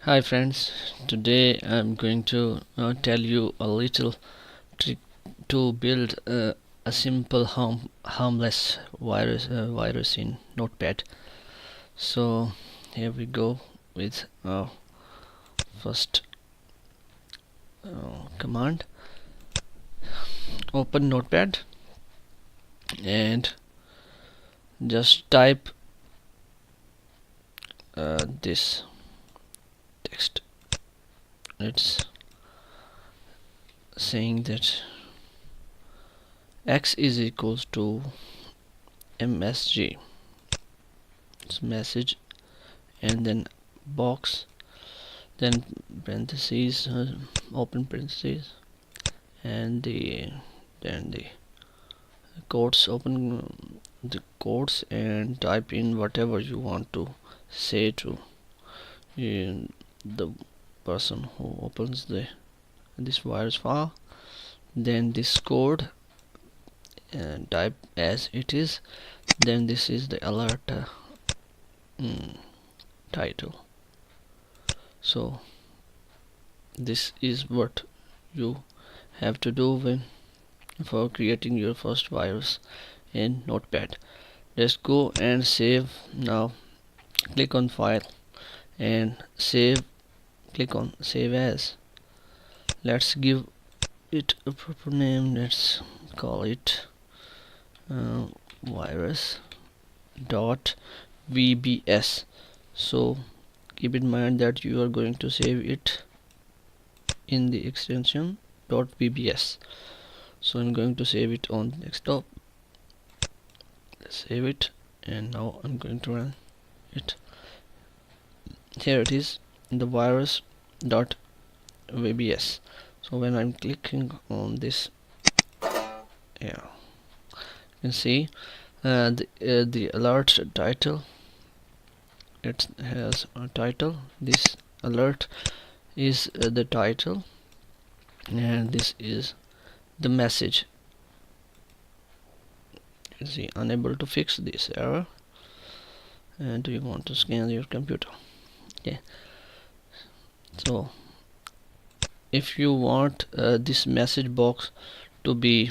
Hi friends, today I'm going to tell you a little trick to build a simple harmless virus in Notepad. So here we go with our first command. Open Notepad and just type this text. It's saying that x is equals to msg. It's message, and then box, then parentheses, open parentheses, and then the quotes, open the quotes, and type in whatever you want to say to the person who opens this virus file. Then this code type as it is. Then this is the alert title. So this is what you have to do when for creating your first virus in Notepad. Just go and save now. Click on file and save. Click on save as. Let's give it a proper name. Let's call it virus dot vbs. So keep in mind that you are going to save it in the extension .vbs. So I'm going to save it on desktop. Save it, and now I'm going to run it. Here it is in the virus dot vbs. So when I'm clicking on this, yeah, you can see the alert title. It has a title. This alert is the title, and this is the message. You see, unable to fix this error, and do you want to scan your computer? Okay, so if you want this message box to be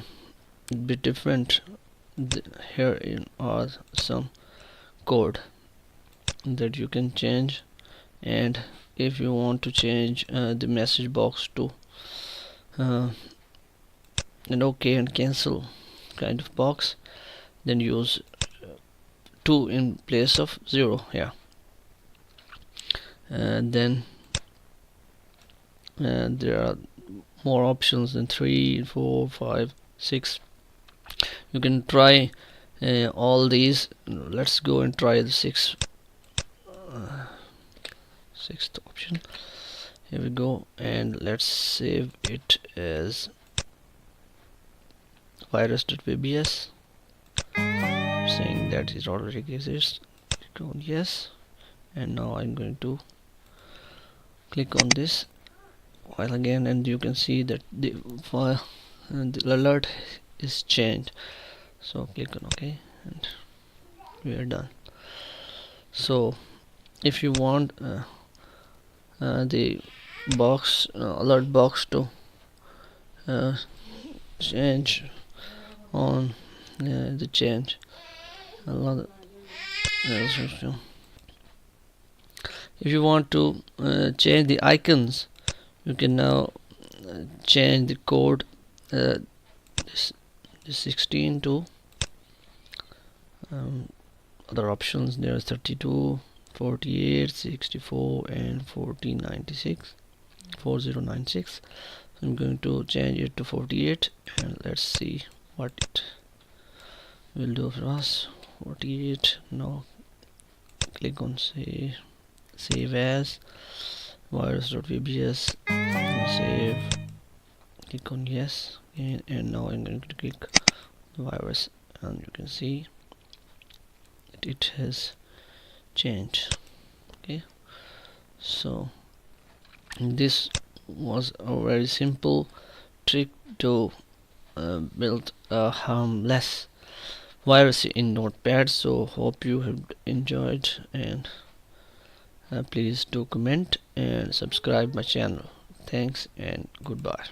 a bit different, here are some code that you can change. And if you want to change the message box to an OK and cancel kind of box, then use 2 in place of 0 here. And then there are more options than 3, 4, 5, 6. You can try all these. Let's go and try the sixth option. Here we go, and let's save it as virus.vbs, saying that it already exists. Click on yes, and now I'm going to click on this file again, and you can see that the file and the alert is changed. So click on OK, and we are done. So if you want the box alert box to change on the change if you want to change the icons, you can now change the code this 16 to other options. There are 32, 48, 64 and 4096. I'm going to change it to 48, and let's see what it will do for us. 48. Now click on save as virus.vbs, save, click on yes, and now I'm going to click the virus, and you can see that it has changed. Okay, so this was a very simple trick to build a harmless virus in Notepad. So hope you have enjoyed, and Please do comment and subscribe my channel. Thanks and goodbye.